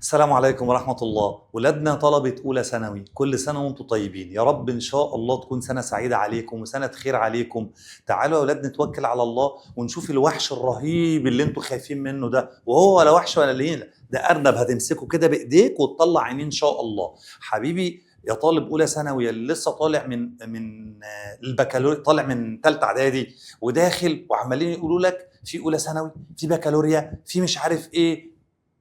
السلام عليكم ورحمة الله. ولادنا طلبة أولى ثانوي، كل سنة وانتم طيبين. يا رب إن شاء الله تكون سنة سعيدة عليكم وسنة خير عليكم. تعالوا يا ولاد نتوكل على الله ونشوف الوحش الرهيب اللي انتم خايفين منه ده، وهو ولا وحش ولا ليلة، ده أرنب هتمسكه كده بإيديك وتطلع عينيه إن شاء الله. حبيبي يا طالب أولى ثانوي اللي لسه طالع من البكالوريا، طالع من ثالثة إعدادي وداخل وعمالين يقولوا لك في أولى ثانوي، في بكالوريا، في مش عارف إيه.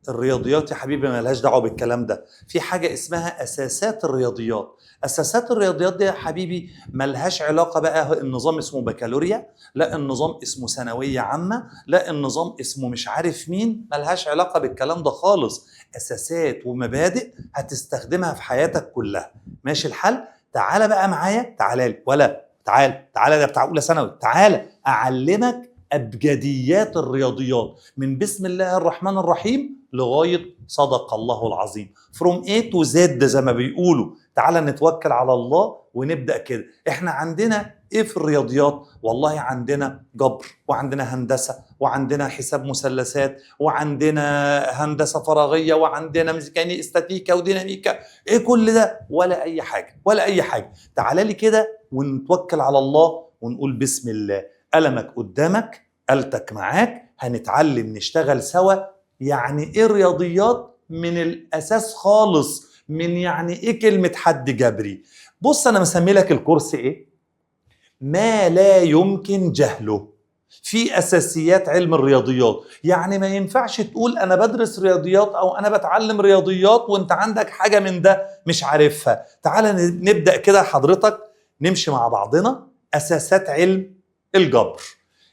الرياضيات يا حبيبي ما لهاش دعوه بالكلام ده، في حاجه اسمها اساسات الرياضيات. اساسات الرياضيات دي يا حبيبي ما لهاش علاقه بقى النظام اسمه بكالوريا، لا النظام اسمه ثانويه عامه، لا النظام اسمه مش عارف مين، ما لهاش علاقه بالكلام ده خالص. اساسات ومبادئ هتستخدمها في حياتك كلها. ماشي الحل؟ تعالى بقى معايا، تعالى لي ولا تعالى ده بتاع اولى ثانوي، تعالى اعلمك ابجديات الرياضيات من بسم الله الرحمن الرحيم لغايه صدق الله العظيم، from A to Z زي ما بيقولوا. تعالى نتوكل على الله ونبدا كده. احنا عندنا ايه في الرياضيات؟ والله عندنا جبر، وعندنا هندسه، وعندنا حساب مثلثات، وعندنا هندسه فراغيه، وعندنا ميكانيكا استاتيكا وديناميكا. ايه كل ده؟ ولا اي حاجه، ولا اي حاجه. تعالى لي كده ونتوكل على الله ونقول بسم الله. قلمك قدامك، آلتك معاك، هنتعلم نشتغل سوا. يعني ايه رياضيات من الاساس خالص، من يعني ايه كلمة حد جبري. بص انا مسمي لك الكورس ايه؟ ما لا يمكن جهله في اساسيات علم الرياضيات. يعني ما ينفعش تقول انا بدرس رياضيات او انا بتعلم رياضيات وانت عندك حاجة من ده مش عارفها. تعال نبدأ كده حضرتك نمشي مع بعضنا. اساسات علم الجبر.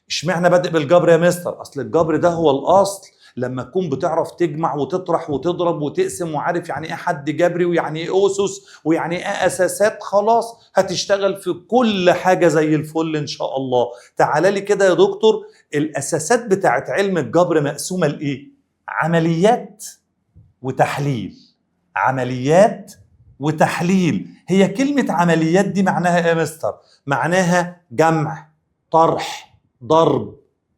اشمعنى بادئ بالجبر يا مستر؟ اصل الجبر ده هو الاصل. لما تكون بتعرف تجمع وتطرح وتضرب وتقسم وعارف يعني ايه حد جبري ويعني ايه اسس ويعني ايه اساسات، خلاص هتشتغل في كل حاجه زي الفل ان شاء الله. تعالى لي كده يا دكتور. الاساسات بتاعت علم الجبر مقسومه لايه؟ عمليات وتحليل. عمليات وتحليل. هي كلمه عمليات دي معناها ايه يا مستر؟ معناها جمع، طرح، ضرب،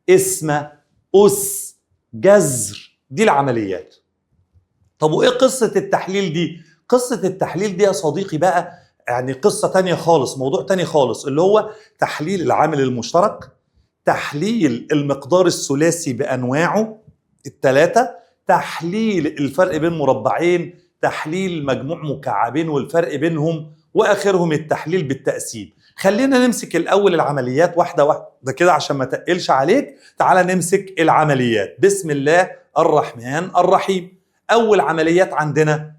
قسمة، أس، جذر. دي العمليات. طب وإيه قصة التحليل دي؟ قصة التحليل دي يا صديقي بقى يعني قصة تانية خالص، موضوع تاني خالص، اللي هو تحليل العامل المشترك، تحليل المقدار الثلاثي بأنواعه الثلاثة، تحليل الفرق بين مربعين، تحليل مجموع مكعبين والفرق بينهم، وآخرهم التحليل بالتقسيم. خلينا نمسك الأول العمليات واحدة واحدة كده عشان ما تقلش عليك. تعال نمسك العمليات. بسم الله الرحمن الرحيم. أول عمليات عندنا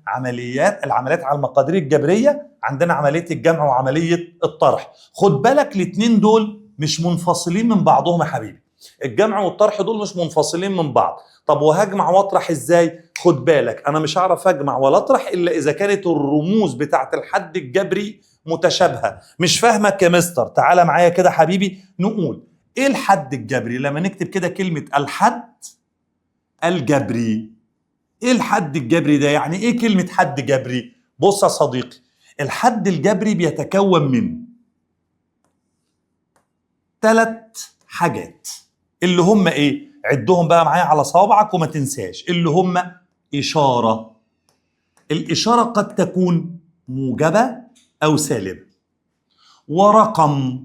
العمليات على المقادير الجبرية. عندنا عملية الجمع وعملية الطرح. خد بالك الاتنين دول مش منفصلين من بعضهم يا حبيبي. الجمع والطرح دول مش منفصلين من بعض. طب وهجمع واطرح ازاي؟ خد بالك انا مش هعرف اجمع ولا اطرح الا اذا كانت الرموز بتاعت الحد الجبري متشابهه. مش فاهمك يا مستر؟ تعالى معايا كده حبيبي نقول ايه الحد الجبري. لما نكتب كده كلمه الحد الجبري، ايه الحد الجبري ده؟ يعني ايه كلمه حد جبري؟ بص يا صديقي، الحد الجبري بيتكون من 3 حاجات اللي هم ايه؟ عدهم بقى معايا على صوابعك وما تنساش. اللي هم إشارة. الإشارة قد تكون موجبة أو سالبة. ورقم.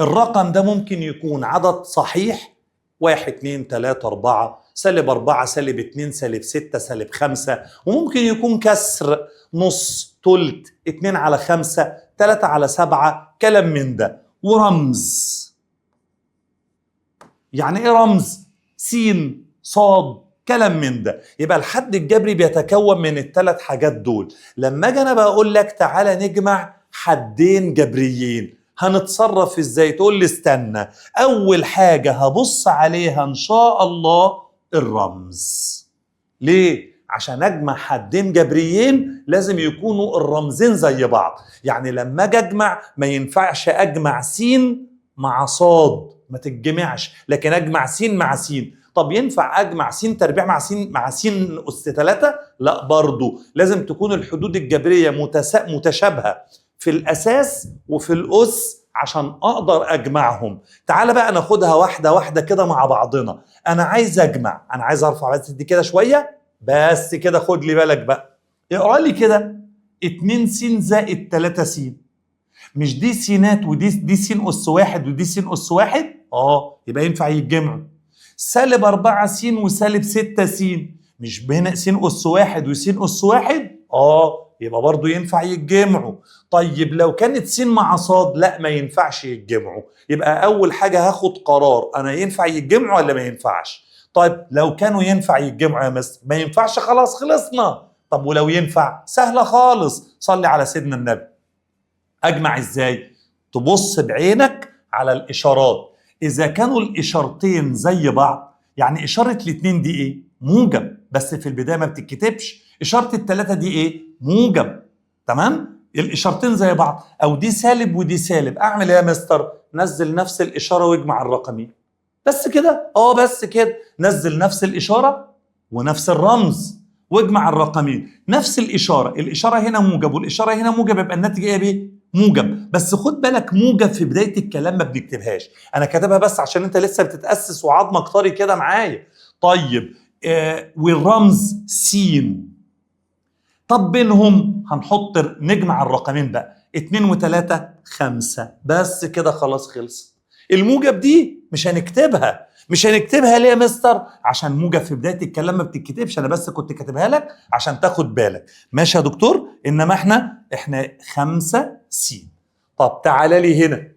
الرقم ده ممكن يكون عدد صحيح 1 2 3 4 -4 -2 -6 -5، وممكن يكون كسر، نص، تلت، 2/5، 3/7، كلام من ده. ورمز. يعني ايه رمز؟ سين، صاد، كلام من ده. يبقى الحد الجبري بيتكون من ال3 حاجات دول. لما اجي انا بقول لك تعالى نجمع حدين جبريين، هنتصرف ازاي؟ تقول لي استنى، اول حاجة هبص عليها ان شاء الله الرمز. ليه؟ عشان اجمع حدين جبريين لازم يكونوا الرمزين زي بعض. يعني لما اجي اجمع ما ينفعش اجمع سين مع صاد، ما تتجمعش، لكن اجمع سين مع سين. طب ينفع اجمع سين تربيع مع سين اس 3؟ لا برضو، لازم تكون الحدود الجبرية متشابهة في الاساس وفي الاس عشان اقدر اجمعهم. تعال بقى ناخدها واحدة واحدة كده مع بعضنا. انا عايز اجمع، انا عايز ارفع بس دي كده شوية. بس كده خد لي بالك بقى، اقرا لي كده 2 س زائد 3 س، مش دي سينات ودي س أس واحد ودي س أس واحد؟ يبقى ينفع يتجمعوا. سالب 4 س وسالب 6 س، مش هنا س أس واحد وس أس واحد؟ يبقى برضو ينفع يتجمعوا. طيب لو كانت س مع ص، لا ما ينفعش يتجمعوا. يبقى أول حاجة هاخد قرار، أنا ينفع يتجمعوا ولا ما ينفعش؟ طيب لو كانوا ينفع يتجمعوا يا مستر، ما ينفعش خلاص خلصنا. طب ولو ينفع؟ سهلة خالص، صلي على سيدنا النبي. أجمع إزاي؟ تبص بعينك على الإشارات، إذا كانوا الإشارتين زي بعض، يعني إشارة الاتنين دي إيه؟ موجب، بس في البداية ما بتتكتبش. إشارة التلاتة دي إيه؟ موجب. تمام؟ الإشارتين زي بعض، أو دي سالب ودي سالب، أعمل إيه يا مستر؟ نزل نفس الإشارة واجمع الرقمين. بس كده؟ بس كده. نزل نفس الإشارة ونفس الرمز واجمع الرقمين. نفس الإشارة هنا موجب والإشارة هنا موجب، يبقى الناتج إيه بيه؟ موجب. بس خد بالك، موجب في بداية الكلام ما بنكتبهاش، أنا كاتبها بس عشان أنت لسه بتتأسس وعظمك طري كده معايا. طيب والرمز س، طب بينهم هنحط نجمع الرقمين بقى، 2 و3 5، بس كده خلاص خلص. الموجب دي مش هنكتبها ليه يا مستر؟ عشان موجب في بداية الكلام ما بتتكتبش، أنا بس كنت كاتبها لك عشان تاخد بالك. ماشي يا دكتور؟ إنما إحنا 5 س. طب تعالى لي هنا،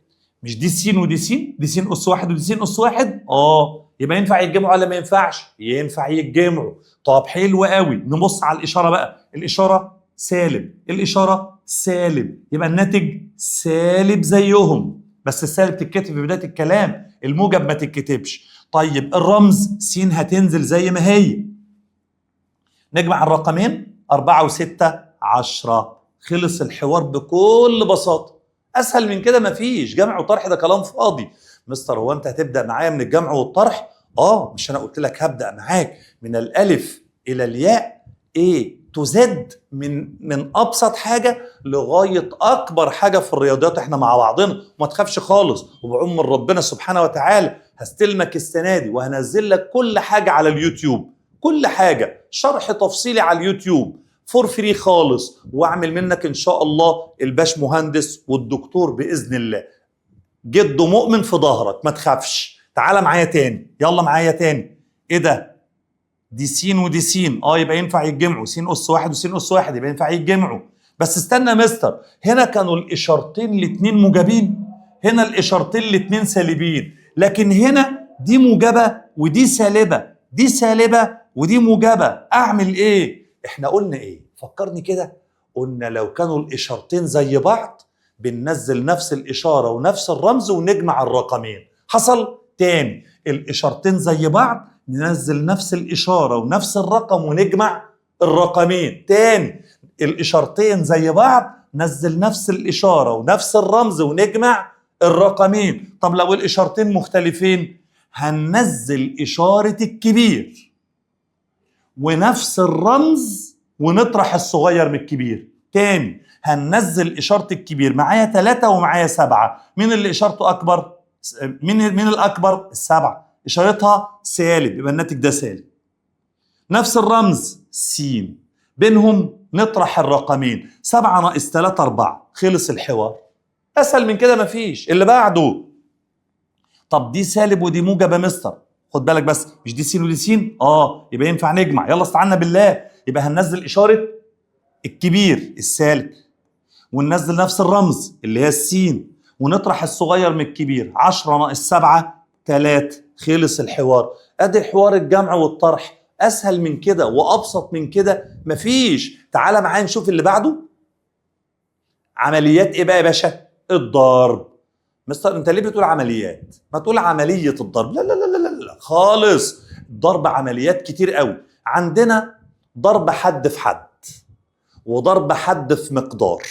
مش دي س ودي س، دي س أس واحد ودي س أس واحد؟ يبقى ينفع يتجمعوا ولا ما ينفعش؟ ينفع يتجمعوا. طب حلو قوي، نبص على الإشارة بقى، الإشارة سالب، الإشارة سالب، يبقى الناتج سالب زيهم، بس السالب تتكتب في بداية الكلام، الموجب ما تتكتبش. طيب الرمز س هتنزل زي ما هي. نجمع الرقمين 4 و6 10، خلص الحوار بكل بساطة. أسهل من كده مفيش. جمع وطرح ده كلام فاضي. مستر هو أنت هتبدأ معايا من الجمع والطرح؟ مش أنا قلت لك هبدأ معاك من الألف إلى الياء A to Z، من أبسط حاجة لغاية أكبر حاجة في الرياضيات، إحنا مع بعضنا، وما تخافش خالص. وبعم من ربنا سبحانه وتعالى هستلمك السنة دي وهنزل لك كل حاجة على اليوتيوب، كل حاجة شرح تفصيلي على اليوتيوب فور فري خالص، واعمل منك ان شاء الله الباش مهندس والدكتور باذن الله. جد مؤمن في ظهرك، ما تخافش. تعال معايا تاني، يلا معايا تاني. ايه ده؟ دي س ودي س، يبقى ينفع يتجمعوا، س أس واحد وس أس واحد، يبقى ينفع يتجمعوا. بس استنى يا مستر، هنا كانوا الاشارتين الاتنين موجبين، هنا الاشارتين الاتنين سالبين، لكن هنا دي موجبة ودي سالبة، دي سالبة ودي موجبة، اعمل ايه؟ احنا قلنا ايه؟ فكرني كده. قلنا لو كانوا الاشارتين زي بعض بننزل نفس الاشارة ونفس الرمز ونجمع الرقمين. حصل؟ تاني، الاشارتين زي بعض ننزل نفس الاشارة ونفس الرقم ونجمع الرقمين. تاني، الاشارتين زي بعض نزل نفس الاشارة ونفس الرمز ونجمع الرقمين. طب لو الاشارتين مختلفين هننزل اشارة الكبير ونفس الرمز ونطرح الصغير من الكبير. تاني، هننزل إشارة الكبير، معايا 3 ومعايا 7، مين اللي إشارته أكبر؟ مين الأكبر؟ ال7، إشارتها سالب، يبقى الناتج ده سالب. نفس الرمز س، بينهم نطرح الرقمين، 7 ناقص 3 4، خلص الحوار. أسهل من كده مفيش. اللي بعده، طب دي سالب ودي موجب يا مستر، خد بالك بس، مش دي س ودي س؟ يبقى ينفع نجمع، يلا استعنا بالله. يبقى هننزل إشارة الكبير السالب وننزل نفس الرمز اللي هي السين ونطرح الصغير من الكبير، 10 ناقص 7 3، خلص الحوار. ادي حوار الجمع والطرح، اسهل من كده وابسط من كده مفيش. تعالى معايا نشوف اللي بعده. عمليات ايه بقى يا باشا؟ الضرب. مستر انت ليه بتقول عمليات؟ ما تقول عملية الضرب. لا لا لا لا لا خالص، الضرب عمليات كتير قوي. عندنا ضرب حد في حد، وضرب حد في مقدار،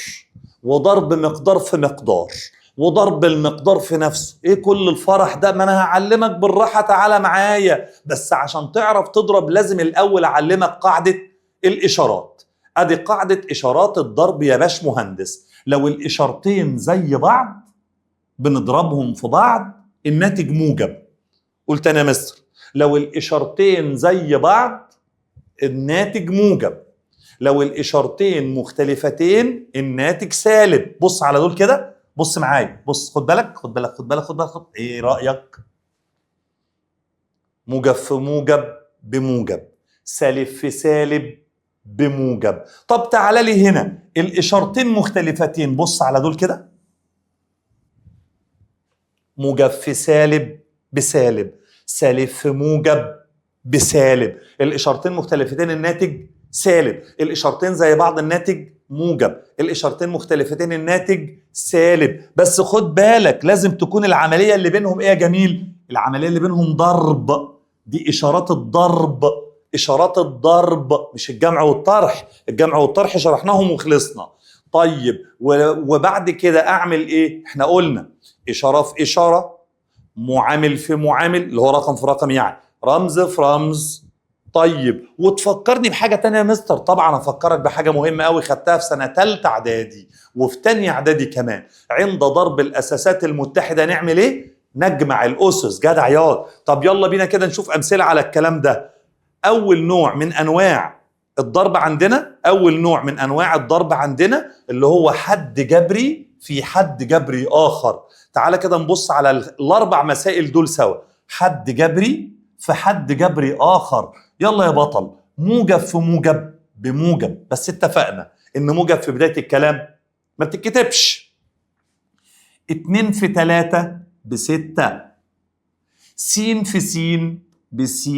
وضرب مقدار في مقدار، وضرب المقدار في نفسه. ايه كل الفرح ده؟ ما انا هعلمك بالراحة، تعالى معايا. بس عشان تعرف تضرب لازم الاول اعلمك قاعدة الاشارات. ادي قاعدة اشارات الضرب يا باش مهندس. لو الاشارتين زي بعض بنضربهم في بعض، الناتج موجب. قلت انا يا مستر، لو الاشارتين زي بعض الناتج موجب. لو الاشارتين مختلفتين الناتج سالب. بص على دول كده، بص معايا، بص، خد بالك خد بالك خد بالك خد بالك خد. ايه رايك؟ موجب في موجب بموجب، سالب في سالب بموجب. طب تعالى لي هنا، الاشارتين مختلفتين، بص على دول كده، موجب في سالب بسالب، سالب في موجب بسالب. الاشارتين مختلفتين الناتج سالب، الاشارتين زي بعض الناتج موجب، الاشارتين مختلفتين الناتج سالب. بس خد بالك لازم تكون العملية اللي بينهم ايه يا جميل؟ العملية اللي بينهم ضرب. دي اشارات الضرب، اشارات الضرب، مش الجمع والطرح. الجمع والطرح شرحناهم وخلصنا. طيب وبعد كده اعمل ايه؟ احنا قلنا اشارة في اشارة، معامل في معامل، اللي هو رقم في رقم، يعني رمز في رمز. طيب وتفكرني بحاجة تانية يا مستر؟ طبعا افكرك بحاجة مهمة قوي خدتها في سنة تالتة اعدادي وفي تانية اعدادي كمان. عند ضرب الاساسات المتحدة نعمل ايه؟ نجمع الاسس. جدع ياض. طب يلا بينا كده نشوف امثلة على الكلام ده. اول نوع من انواع الضرب عندنا، اول نوع من انواع الضرب عندنا اللي هو حد جبري في حد جبري اخر. تعالى كده نبص على الاربع مسائل دول سوا. حد جبري في حد جبري اخر. يلا يا بطل، موجب في موجب بموجب، بس اتفقنا ان موجب في بداية الكلام ما بتتكتبش. 2 في 3 ب6، س في س بس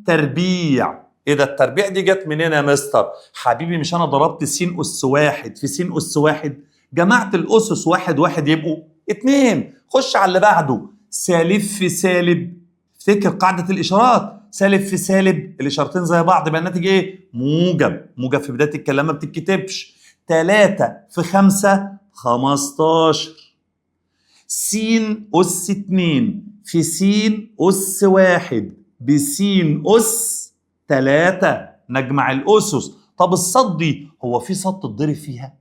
تربيع. ايه ده التربيع دي جت منين يا مستر؟ حبيبي مش انا ضربت س اس واحد في س اس واحد، جمعت الاسس واحد واحد يبقوا 2. خش على اللي بعده، سالب في سالب. افتكر قاعدة الاشارات، سالب في سالب الاشارتين زي بعض يبقى الناتج ايه؟ موجب. موجب في بداية الكلام ما بتتكتبش. 3 في 5 15. س أس 2 في س أس 1 بس أس 3. نجمع الأسس. طب الصاد دي هو في صاد تتضرب فيها؟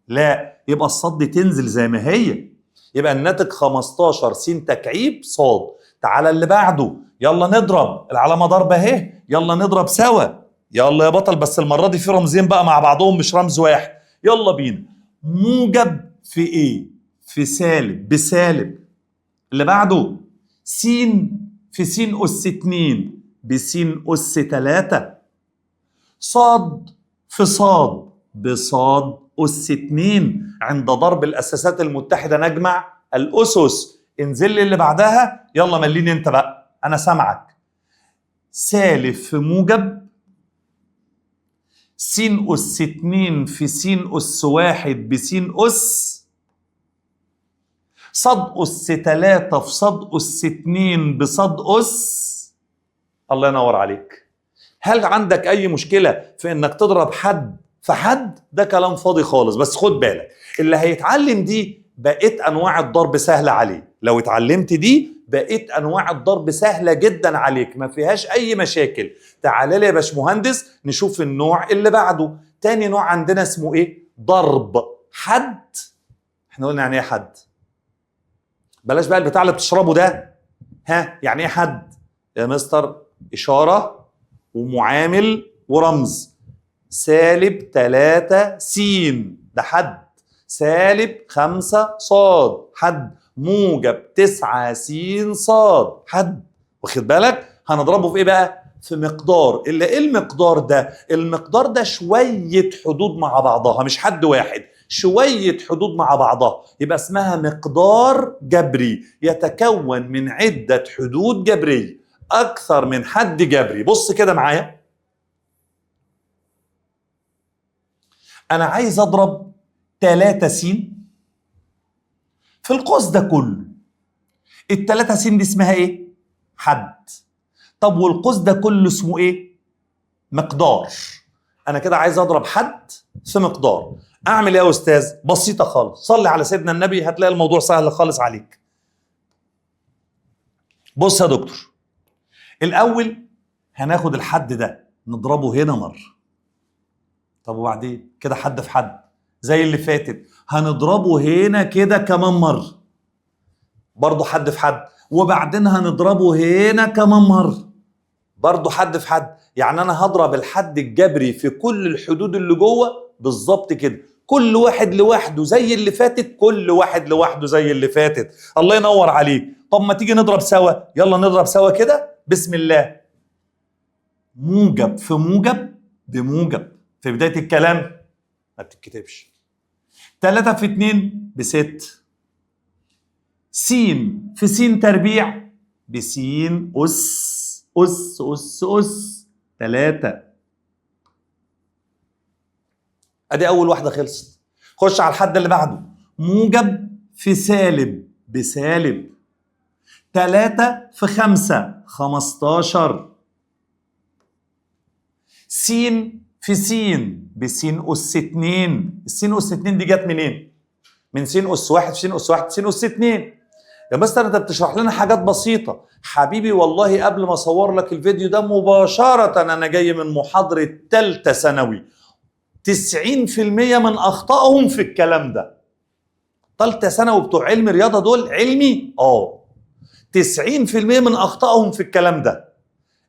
لا، يبقى الصاد دي تنزل زي ما هي. يبقى الناتج 15 س تكعيب صاد. تعالى اللي بعده، يلا نضرب. العلامة ضربة اهي، يلا نضرب سوا. يلا يا بطل، بس المرة دي في رمزين بقى مع بعضهم مش رمز واحد. يلا بينا. موجب في ايه؟ في سالب بسالب. اللي بعده س في س أس 2 بس أس 3. صاد في صاد بصاد أس 2. عند ضرب الأساسات المتحدة نجمع الأسس. انزل لي اللي بعدها، يلا مليني انت بقى، أنا سامعك. سالب في موجب، س أس 2 في س أس 1 بس أس، صاد أس 3 في صاد أس 2 بصاد أس. الله ينور عليك. هل عندك أي مشكلة في إنك تضرب حد في حد؟ ده كلام فاضي خالص. بس خد بالك، اللي هيتعلم دي بقيت أنواع الضرب سهلة عليه. لو اتعلمت دي بقيت أنواع الضرب سهلة جدا عليك، ما فيهاش أي مشاكل. تعال لي يا باشمهندس نشوف النوع اللي بعده. تاني نوع عندنا اسمه إيه؟ ضرب حد. احنا قلنا يعني إيه حد؟ بلاش بقى البتاع اللي بتشربه ده. ها يعني ايه حد يا مستر؟ اشاره ومعامل ورمز. سالب 3 س ده حد، سالب 5 صاد حد، موجب 9 س صاد حد. واخد بالك؟ هنضربه في ايه بقى؟ في مقدار. اللي ايه المقدار ده؟ المقدار ده شويه حدود مع بعضها، مش حد واحد، شوية حدود مع بعضها، يبقى اسمها مقدار جبري يتكون من عدة حدود جبرية، أكثر من حد جبري. بص كده معايا، أنا عايز أضرب 3 س في القوس ده كله. ال3 س دي اسمها إيه؟ حد. طب والقوس ده كله اسمه إيه؟ مقدار. أنا كده عايز أضرب حد في مقدار. اعمل ايه يا استاذ؟ بسيطه خالص، صلي على سيدنا النبي هتلاقي الموضوع سهل خالص عليك. بص يا دكتور، الاول هناخد الحد ده نضربه هنا مره. طب وبعدين كده حد في حد زي اللي فاتت، هنضربه هنا كده كمان مره، برضه حد في حد، وبعدين هنضربه هنا كمان مره، برضه حد في حد، يعني انا هضرب الحد الجبري في كل الحدود اللي جوه بالظبط كده، كل واحد لوحده زي اللي فاتت، كل واحد لوحده زي اللي فاتت. الله ينور عليك. طب ما تيجي نضرب سوا، يلا نضرب سوا كده، بسم الله. موجب في موجب بموجب في بداية الكلام ما بتتكتبش. 3 في 2 ب6. س في س تربيع بس أس 3. ادي اول واحدة خلصت. خش على الحد اللي بعده. موجب في سالب بسالب. 3 في 5 15. س في س بس أس 2. الس أس 2 دي جت منين؟ من س أس 1 في س أس 1 س أس 2. يا مستر انت بتشرح لنا حاجات بسيطة. حبيبي والله قبل ما اصور لك الفيديو ده مباشرة انا جاي من محاضرة تالتة ثانوي. 90% من اخطائهم في الكلام ده. تالتة ثانوي بتوع علم رياضة دول علمي 90% من اخطائهم في الكلام ده.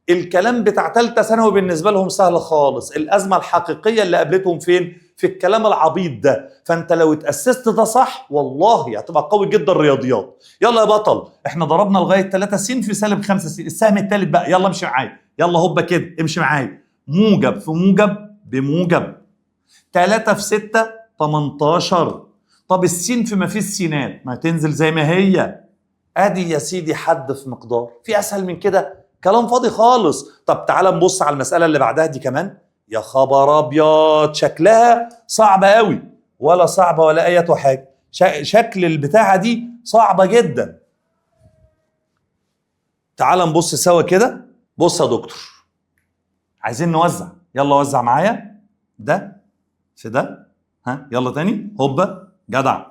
الكلام بتاع تالتة ثانوي بالنسبة لهم سهل خالص. الأزمة الحقيقية اللي قابلتهم فين؟ في الكلام العبيط ده. فأنت لو اتأسست ده صح والله هتبقى قوي جدا رياضيات. يلا يا بطل، احنا ضربنا لغاية 3 س في سالب 5 س. السهم الثالث بقى، يلا امشي معايا، يلا هوبا كده امشي معايا. موجب في موجب بموجب. 3 في 6 18. طب السين في ما فيش سينات ما تنزل زي ما هي. ادي يا سيدي حد في مقدار. في اسهل من كده؟ كلام فاضي خالص. طب تعال نبص على المسألة اللي بعدها دي كمان. يا خبر ابيض، شكلها صعبة قوي. ولا صعبة ولا اي حاجة. شكل البتاعة دي صعبة جدا. تعال نبص سوا كده. بص يا دكتور، عايزين نوزع. يلا وزع معايا. ده في ده. ها يلا تاني هوبا جدع.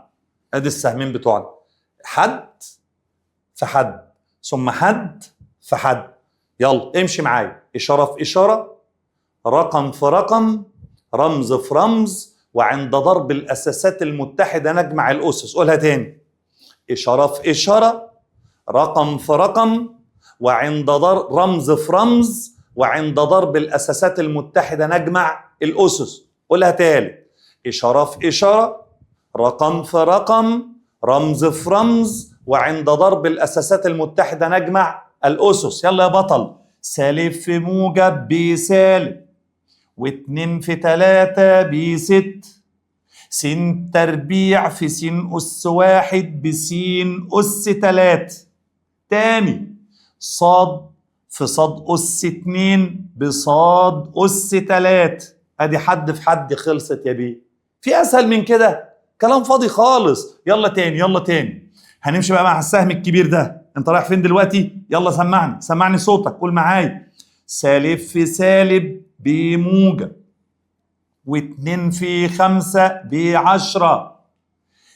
ادي السهمين بتوعنا. حد في حد ثم حد في حد. يلا امشي معايا. إشارة في إشارة، رقم في رقم، رمز في رمز، وعند ضرب الأساسات المتحدة نجمع الأسس. قولها تاني. إشارة في إشارة، رقم في رقم، وعند ضرب رمز في رمز، وعند ضرب الأساسات المتحدة نجمع الأسس. قولها تاني. إشارة في إشارة، رقم في رقم، رمز في رمز، وعند ضرب الأساسات المتحدة نجمع الأسس. يلا يا بطل. سالب في موجب بسالب، 2 في 3 ب6. س تربيع في س أس 1 بس أس 3. تاني. صاد في صاد أس 2 بصاد أس 3. ادي حد في حد خلصت يا بيه. في اسهل من كده؟ كلام فاضي خالص. يلا تاني يلا تاني. هنمشي بقى مع السهم الكبير ده. انت رايح فين دلوقتي؟ يلا سمعني صوتك. قول معايا. سالب في سالب بموجب، 2 في 5 ب10.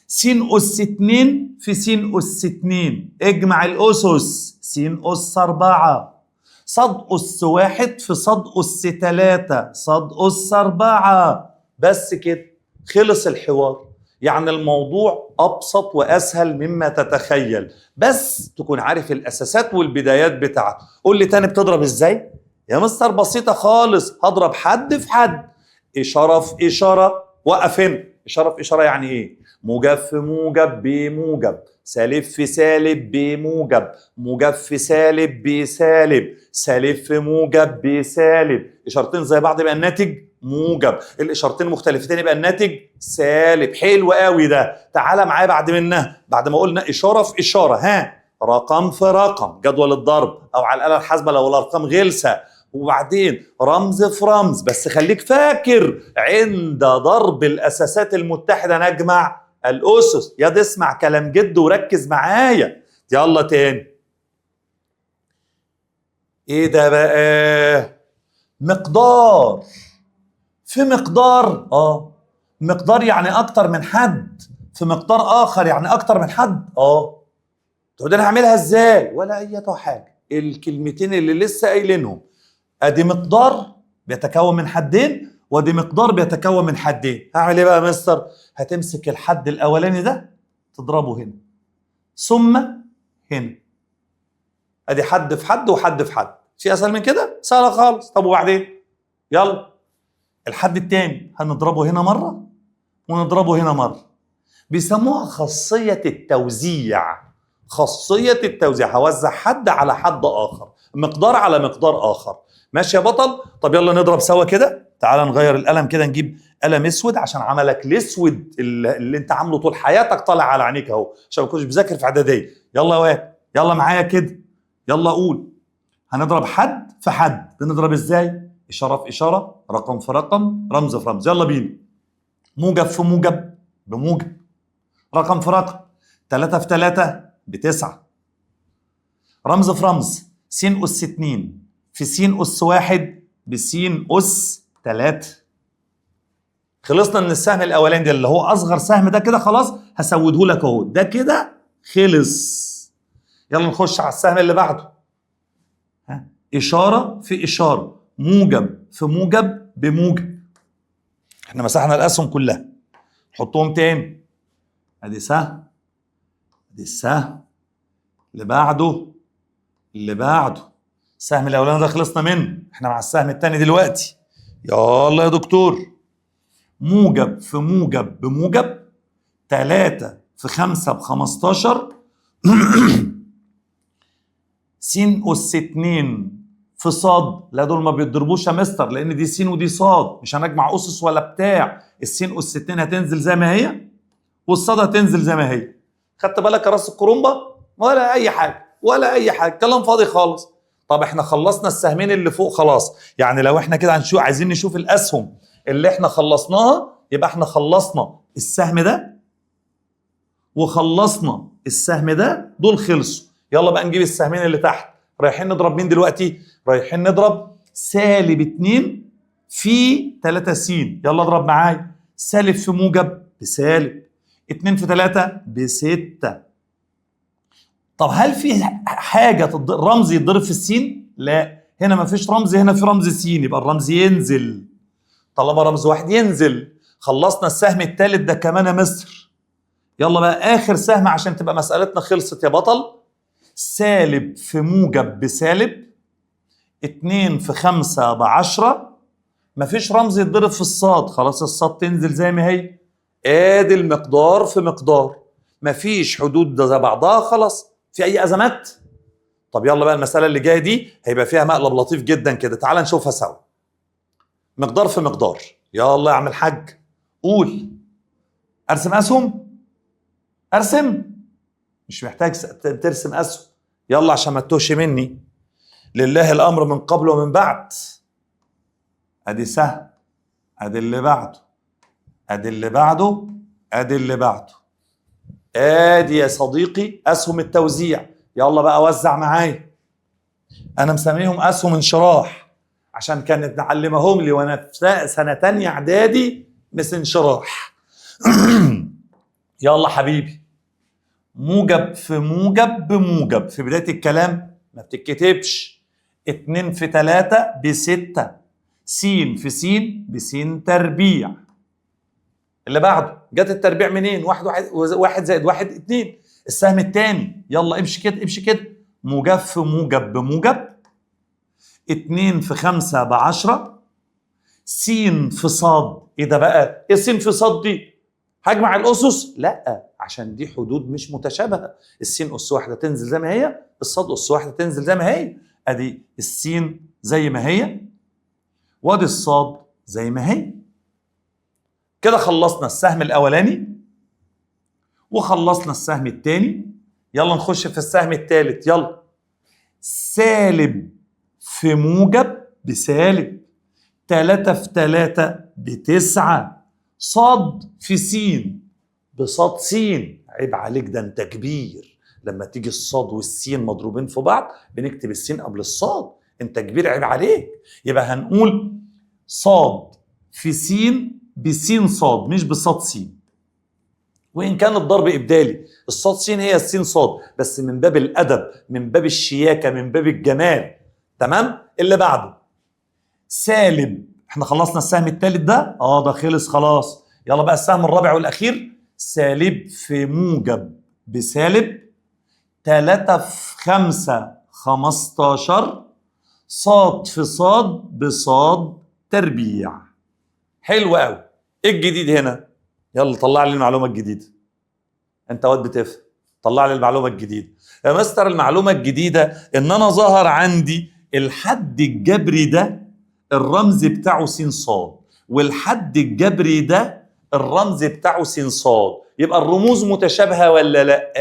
س أس 2 في س أس 2. اجمع الأسس. س أس 4. صاد أس 1 في صاد أس 3. صاد أس 4. بس كده خلص الحوار. يعني الموضوع أبسط وأسهل مما تتخيل، بس تكون عارف الأساسات والبدايات بتاعته. قول لي تاني بتضرب إزاي؟ يا مستر بسيطة خالص. هضرب حد في حد. إشارة في إشارة. وقف هنا. إشارة في إشارة يعني إيه؟ موجب في موجب بموجب، سالب في سالب بموجب، موجب في سالب بسالب، سالب في موجب بسالب. إشارتين زي بعض يبقى الناتج موجب، الإشارتين مختلفتين يبقى الناتج سالب. حلو قوي ده. تعالى معايا بعد منها، بعد ما قلنا إشارة في إشارة، ها رقم في رقم، جدول الضرب أو على الآلة الحاسبة لو الأرقام غلسة، وبعدين رمز في رمز. بس خليك فاكر عند ضرب الأساسات المتحدة نجمع الأسس. يا دي اسمع كلام جد وركز معايا. يلا تاني. ايه ده بقى؟ مقدار في مقدار. مقدار يعني اكتر من حد، في مقدار اخر يعني اكتر من حد. طب انا هعملها ازاي؟ ولا اي حاجه. الكلمتين اللي لسه قايلينهم. ادي مقدار بيتكون من حدين، وادي مقدار بيتكون من حدين. هعمل ايه بقى يا مستر؟ هتمسك الحد الاولاني ده تضربه هنا ثم هنا. ادي حد في حد وحد في حد. في اسهل من كده؟ سهله خالص. طب وبعدين؟ يلا الحد الثاني هنضربه هنا مره ونضربه هنا مره، بيسموها خاصيه التوزيع. خاصيه التوزيع، هوزع حد على حد اخر، مقدار على مقدار اخر. ماشي يا بطل؟ طب يلا نضرب سوا كده. تعال نغير القلم كده، نجيب قلم اسود عشان عملك الاسود اللي انت عامله طول حياتك طالع على عينيك اهو، عشان ما كنتش بذاكر في اعداديه. يلا يا واد، يلا معايا كده، يلا قول. هنضرب حد في حد. بنضرب ازاي؟ اشاره في اشاره، رقم في رقم، رمز في رمز. يلا بينا. موجب في موجب بموجب، رقم في رقم. 3 في 3 ب9، رمز في رمز. س أس 2 في س أس 1 بس أس 3. خلصنا من السهم الاولاني ده اللي هو اصغر سهم ده، كده خلاص هسوده لك اهو، ده كده خلص. يلا نخش على السهم اللي بعده. اشاره في اشاره، موجب في موجب بموجب. احنا مسحنا الاسهم كلها، نحطهم تاني. ادي سهم، ادي السهم اللي بعده، اللي بعده. السهم الاولاني ده خلصنا منه، احنا مع السهم الثاني دلوقتي. يلا يا دكتور. موجب في موجب بموجب، 3 في 5 ب15 س أس 2 في صاد. لا دول ما بيتضربوش يا مستر، لان دي س ودي صاد، مش هنجمع اسس ولا بتاع. الس أس 2 هتنزل زي ما هي، والصاد هتنزل زي ما هي. خدت بالك يا راس الكرومبه؟ ولا اي حاجه، ولا اي حاجه، كلام فاضي خالص. طب احنا خلصنا السهمين اللي فوق خلاص. يعني لو احنا كده هنشوف، عايزين نشوف الاسهم اللي احنا خلصناها، يبقى احنا خلصنا السهم ده وخلصنا السهم ده، دول خلصوا. يلا بقى نجيب السهمين اللي تحت. رايحين نضرب مين دلوقتي؟ رايحين نضرب -2 في 3 س. يلا اضرب معايا. سالب في موجب بسالب، 2 في 3 ب6. طب هل في حاجة رمز يتضرب في السين؟ لا، هنا ما فيش رمز، هنا في رمز س، يبقى الرمز ينزل. طالما رمز واحد ينزل. خلصنا السهم الثالث ده كمان يا مستر. يلا بقى آخر سهم عشان تبقى مسألتنا خلصت يا بطل. سالب في موجب بسالب، 2 في 5 ب10. مفيش رمز يتضرب في الصاد، خلاص الصاد تنزل زي ما هي. ادي المقدار في مقدار، مفيش حدود ده زي بعضها خلاص. في اي ازمات؟ طب يلا بقى المسألة اللي جاية دي هيبقى فيها مقلب لطيف جدا كده، تعال نشوفها سوا. مقدار في مقدار. يلا يا عم الحاج قول. ارسم اسهم؟ ارسم؟ مش محتاج ترسم اسهم، يلا عشان ما تتوهش مني. لله الامر من قبل ومن بعد. ادي سهم، ادي اللي بعده، ادي اللي بعده، ادي اللي بعده. ادي يا صديقي اسهم التوزيع. يلا بقى وزع معايا. انا مسميهم اسهم انشراح عشان كانت نعلمهم لي وانا في سنه تانية اعدادي مس انشراح. يلا حبيبي. موجب في موجب بموجب، في بدايه الكلام ما بتتكتبش. 2 في 3 ب6، س في س بس تربيع. اللي بعده جت التربيع منين؟ 1 زائد 1 2. السهم الثاني يلا امشي كده امشي كده. موجب في موجب بموجب، 2 في 5 ب10، س في صاد. ايه ده بقى؟ ايه س في صاد دي؟ هجمع الاسس؟ لا، عشان دي حدود مش متشابهه. السين اس واحده تنزل زي ما هي، الصاد اس واحده تنزل زي ما هي. ادي السين زي ما هي، وادي الصاد زي ما هي. كده خلصنا السهم الاولاني وخلصنا السهم الثاني. يلا نخش في السهم الثالث. يلا. سالب في موجب بسالب، 3 في 3 ب9، صاد في س بصاد س. عيب عليك، ده انت كبير. لما تيجي الصاد والسين مضروبين في بعض بنكتب السين قبل الصاد. انت كبير، عيب عليك. يبقى هنقول صاد في س بس صاد، مش بصاد س. وإن كان الضرب إبدالي، الصاد س هي السين صاد، بس من باب الأدب، من باب الشياكة، من باب الجمال. تمام؟ اللي بعده سالب. احنا خلصنا السهم الثالث ده؟ ده خلص خلاص. يلا بقى السهم الرابع والأخير. سالب في موجب بسالب، 3 في 5 15، صاد في صاد بصاد تربيع. حلو قوي. ايه الجديد هنا؟ يلا طلع لي المعلومه الجديده. انت واد بتفهم، طلع لي المعلومه الجديده. يا مستر المعلومه الجديده ان انا ظهر عندي الحد الجبري ده الرمز بتاعه س صاد، والحد الجبري ده الرمز بتاعه س صاد. يبقى الرموز متشابهه ولا لا؟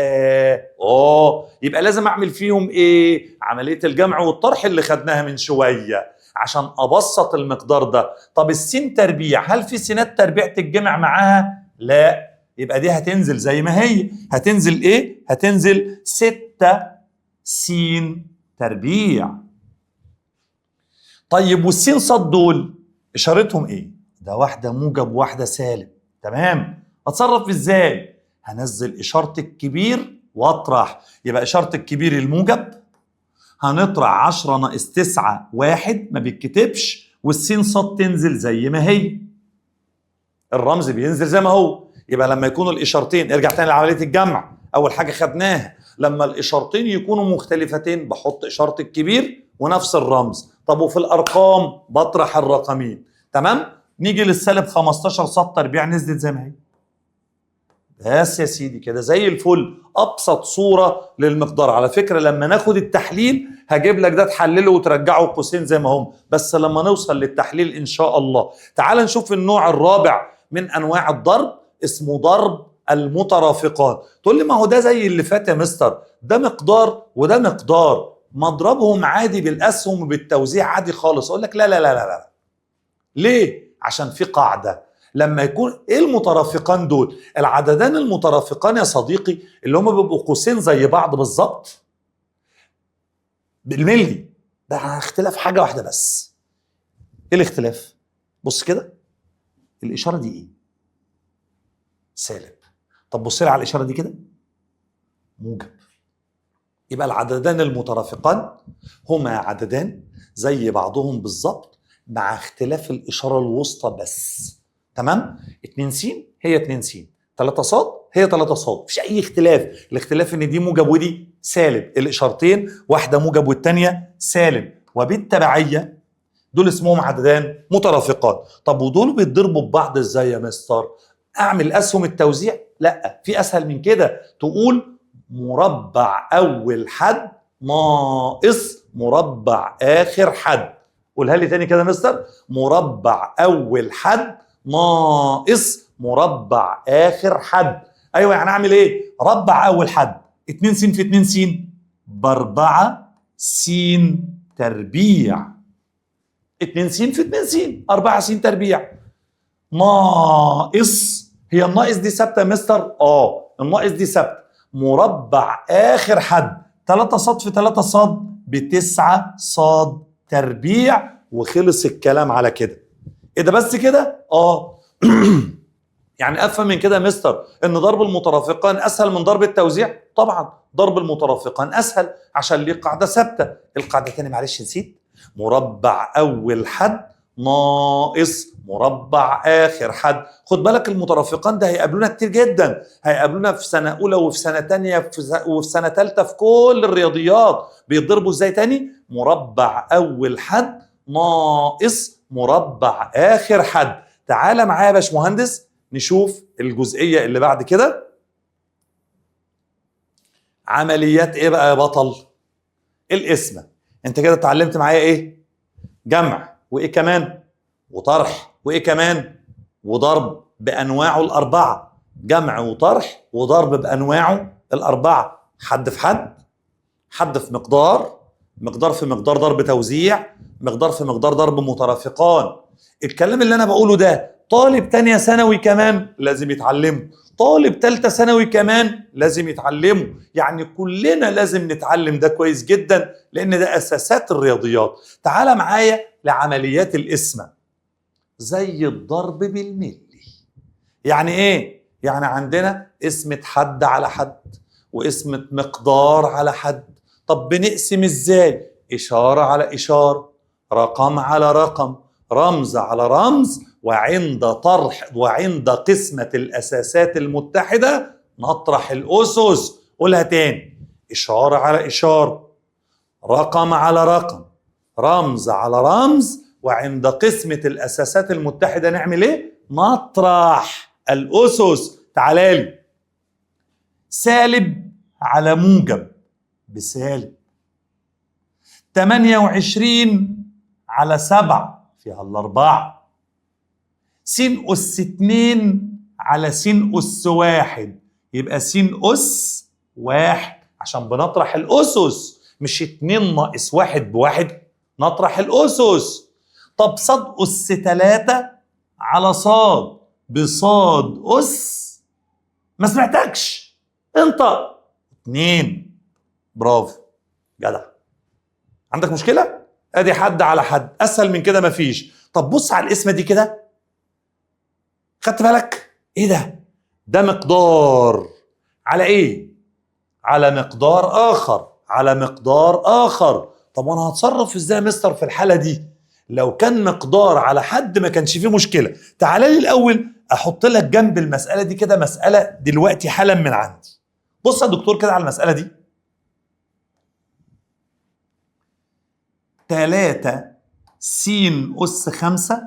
يبقى لازم اعمل فيهم ايه؟ عمليه الجمع والطرح اللي خدناها من شويه عشان ابسط المقدار ده. طب السين تربيع، هل في سينات تربيع تتجمع معاها؟ لا، يبقى دي هتنزل زي ما هي. هتنزل ايه؟ هتنزل 6 س تربيع. طيب والسين صاد دول اشارتهم ايه؟ ده واحده موجب وواحده سالب. تمام. اتصرف ازاي؟ هنزل اشاره الكبير واطرح. يبقى اشاره الكبير الموجب، هنطرح 10 ناقص 9 1 ما بيتكتبش، والسين صاد تنزل زي ما هي. الرمز بينزل زي ما هو. يبقى لما يكونوا الاشارتين، ارجع تاني لعمليه الجمع، اول حاجه خدناها لما الاشارتين يكونوا مختلفتين بحط اشاره الكبير ونفس الرمز. طب وفي الارقام بطرح الرقمين. تمام. نيجي للسالب 15 صاد تربيع، نزلت زي ما هي. بس يا سيدي كده زي الفل. ابسط صوره للمقدار. على فكره لما ناخد التحليل هجيب لك ده تحلله وترجعه قوسين زي ما هم، بس لما نوصل للتحليل ان شاء الله. تعال نشوف النوع الرابع من انواع الضرب، اسمه ضرب المترافقان. تقول لي ما هو ده زي اللي فات يا مستر، ده مقدار وده مقدار، مضربهم عادي بالاسهم وبالتوزيع عادي خالص. اقول لك لا لا لا لا لا. ليه؟ عشان في قاعده. لما يكون ايه المترافقان دول؟ العددان المترافقان يا صديقي اللي هم بيبقوا قوسين زي بعض بالظبط بالملي. ده اختلاف حاجه واحده بس. ايه الاختلاف؟ بص كده، الاشاره دي ايه؟ سالب. طب بص لي على الاشاره دي كده، موجب. يبقى العددان المترافقان هما عددان زي بعضهم بالظبط مع اختلاف الاشاره الوسطى بس. تمام. 2 س هي 2 س، 3 ص هي 3 ص، مفيش اي اختلاف. الاختلاف ان دي موجب ودي سالب، الاشارتين واحده موجب والثانيه سالب، وبالتبعيه دول اسمهم عددان مترافقان. طب ودول بيتضربوا ببعض ازاي يا مستر؟ اعمل اسهم التوزيع؟ لا، في اسهل من كده. تقول مربع اول حد ناقص مربع اخر حد. قولها لي تاني كده يا مستر. مربع اول حد ناقص مربع اخر حد. ايوه، يعني اعمل ايه؟ ربع اول حد 2 س في 2 س ب4 س تربيع. 2 س في 2 س 4 س تربيع ناقص. هي الناقص دي ثابته يا مستر؟ الناقص دي ثابته. مربع اخر حد 3 ص في 3 ص ب9 ص تربيع. وخلص الكلام على كده. ايه ده بس كده؟ يعني افهم من كده يا مستر ان ضرب المترافقان اسهل من ضرب التوزيع؟ طبعا ضرب المترافقان اسهل عشان ليه قاعده ثابته. القاعده تاني معلش نسيت. مربع اول حد ناقص مربع اخر حد. خد بالك المترافقان ده هيقابلونا كتير جدا، هيقابلونا في سنه اولى وفي سنه تانية وفي سنه ثالثه في كل الرياضيات. بيتضربوا ازاي تاني؟ مربع اول حد ناقص مربع اخر حد. تعالى معايا يا باشمهندس نشوف الجزئيه اللي بعد كده. عمليات ايه بقى يا بطل؟ القسمه. انت كده اتعلمت معايا ايه؟ جمع، وايه كمان؟ وطرح، وايه كمان؟ وضرب بانواعه الاربعه. جمع وطرح وضرب بانواعه الاربعه. حد في حد، حد في مقدار، مقدار في مقدار ضرب توزيع، مقدار في مقدار ضرب مترافقان. الكلام اللي انا بقوله ده طالب تانية ثانوي كمان لازم يتعلمه، طالب تالتة ثانوي كمان لازم يتعلمه. يعني كلنا لازم نتعلم ده كويس جدا لان ده اساسات الرياضيات. تعال معايا لعمليات القسمة. زي الضرب بالملي. يعني ايه؟ يعني عندنا قسمة حد على حد وقسمة مقدار على حد. طب بنقسم ازاي؟ اشارة على اشارة، رقم على رقم، رمز على رمز، وعند طرح وعند قسمة الاساسات المتحدة نطرح الاسس. قولها تاني. اشارة على اشارة، رقم على رقم، رمز على رمز، وعند قسمة الأساسات المتحدة نعمل إيه؟ نطرح الأسس. تعالى لي، سالب على موجب بسالب، 28 على 7 فيها الأربعة، س أس 2 على س أس 1 يبقى س أس 1، عشان بنطرح الأسس، مش 2 ناقص 1 ب1، نطرح الأسس. طب ص أس 3 على ص بصاد أس، ما سمعتكش، انطق 2. برافو جدع. عندك مشكلة؟ ادي حد على حد، اسهل من كده مفيش. طب بص على القسمة دي كده، خدت بالك؟ ايه ده؟ ده مقدار على ايه؟ على مقدار اخر، على مقدار اخر. طب وانا هتصرف ازاي يا مستر في الحالة دي؟ لو كان مقدار على حد ما كانش فيه مشكلة. تعالى لي الاول احط لك جنب المسألة دي كده مسألة دلوقتي حالا من عندي. بص يا دكتور كده على المسألة دي، 3 س أس 5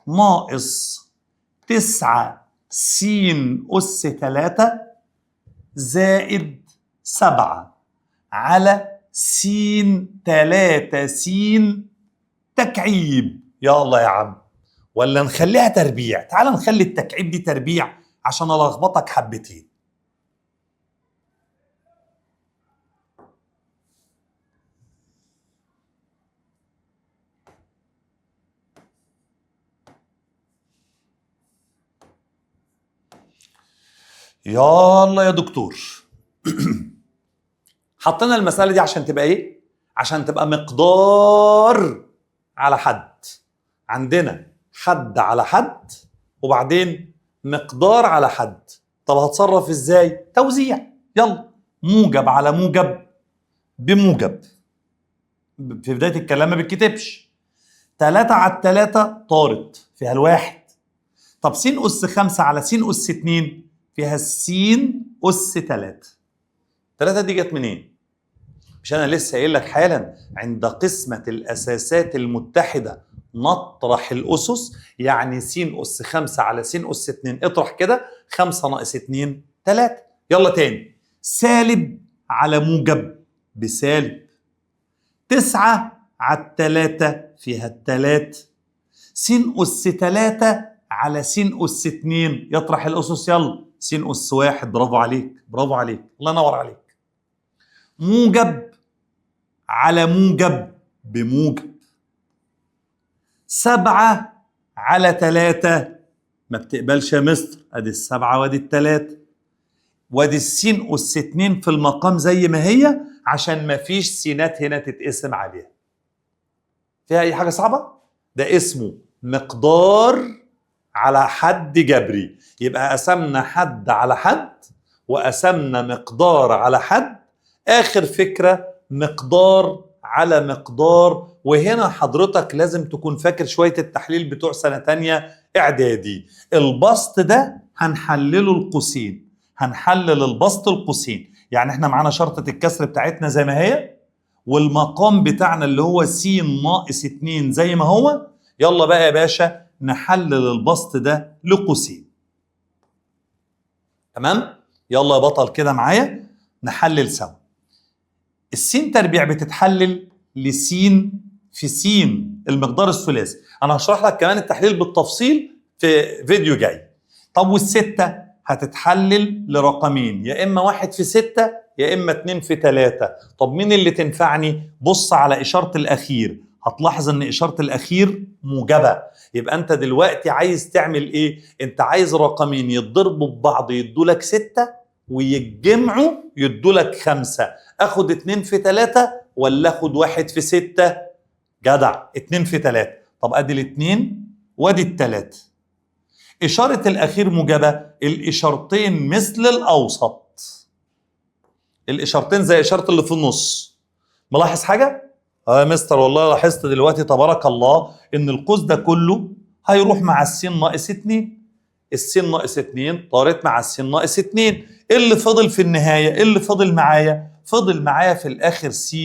ناقص 9 س أس 3 زائد 7 على س 3 س تكعيب. يلا يا عم، ولا نخليها تربيع؟ تعال نخلي التكعيب دي تربيع عشان ألخبطك حبتين. يلا يا دكتور حطينا المسألة دي عشان تبقى ايه؟ عشان تبقى مقدار على حد. عندنا حد على حد وبعدين مقدار على حد. طب هتصرف ازاي؟ توزيع. يلا، موجب على موجب بموجب. في بداية الكلام ما بتكتبش. 3 على 3 طارت فيها الواحد. طب س أس 5 على س أس 2 فيها س أس 3. 3 دي جت منين؟ مش أنا لسه قايل لك حالا عند قسمة الأساسات المتحدة نطرح الأسس؟ يعني س أس 5 على س أس 2 اطرح كده، 5 ناقص 2 3. يلا تاني، سالب على موجب بسالب، 9 على 3 فيها التلات، س أس 3 على س أس 2 يطرح الأسس. يلا س أس 1. برافو عليك، برافو عليك، الله ينور عليك. موجب على موجب بموجب، 7 على 3 ما بتقبلش يا مستر، ادي السبعة وادي التلاتة، وادي السين أس 2 في المقام زي ما هي عشان ما فيش سينات هنا تتقسم عليها. فيها اي حاجة صعبة؟ ده اسمه مقدار على حد جبري. يبقى قسمنا حد على حد وقسمنا مقدار على حد. آخر فكرة مقدار على مقدار. وهنا حضرتك لازم تكون فاكر شوية التحليل بتوع سنة تانية إعدادي. البسط ده هنحلله القوسين، هنحلل البسط القوسين. يعني احنا معانا شرطة الكسر بتاعتنا زي ما هي، والمقام بتاعنا اللي هو س ناقص 2 زي ما هو. يلا بقى يا باشا نحلل البسط ده لقوسين. تمام؟ يلا يا بطل كده معايا نحلل سوا. السين تربيع بتتحلل لسين في سين المقدار الثلاثي. انا هشرح لك كمان التحليل بالتفصيل في فيديو جاي. طب والستة هتتحلل لرقمين، يا اما 1 في 6 يا اما 2 في 3. طب مين اللي تنفعني؟ بص على اشارة الاخير، هتلاحظ ان اشارة الاخير موجبة. يبقى انت دلوقتي عايز تعمل ايه؟ انت عايز رقمين يتضربوا ببعض يدولك 6 ويتجمعوا يدولك 5. اخد 2 في 3 ولا اخد 1 في 6؟ جدع، 2 في 3. طب ادي الاثنين وادي الثلاثة. اشارة الاخير موجبة، الاشارتين مثل الاوسط. الاشارتين زي اشارة اللي في النص. ملاحظ حاجة؟ يا مستر والله لاحظت دلوقتي تبارك الله ان القوس ده كله هيروح مع السين ناقص 2. السين ناقص 2 طارت مع السين ناقص 2. ايه اللي فضل في النهاية؟ ايه اللي فضل معايا؟ فضل معايا في الاخر س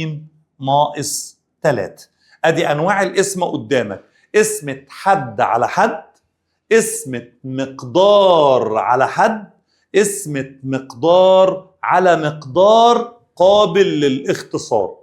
ناقص 3. ادي انواع القسمة قدامك: قسمة حد على حد، قسمة مقدار على حد، قسمة مقدار على مقدار قابل للاختصار.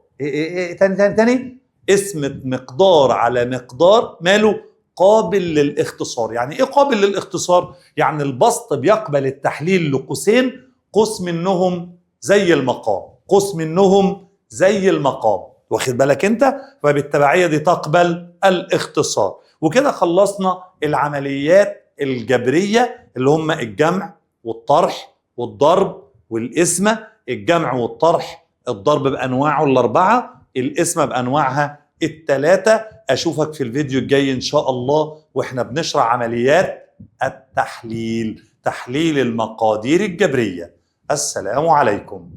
تاني قسمة مقدار على مقدار ماله قابل للاختصار. يعني ايه قابل للاختصار؟ يعني البسط بيقبل التحليل لقوسين، قوس منهم زي المقام، قوس منهم زي المقام، واخد بالك انت؟ فبالتبعية دي تقبل الاختصار. وكده خلصنا العمليات الجبرية اللي هم الجمع والطرح والضرب والقسمة. الجمع والطرح، الضرب بأنواعه الأربعة، القسمة بأنواعها الثلاثة. أشوفك في الفيديو الجاي إن شاء الله وإحنا بنشرح عمليات التحليل، تحليل المقادير الجبرية. السلام عليكم.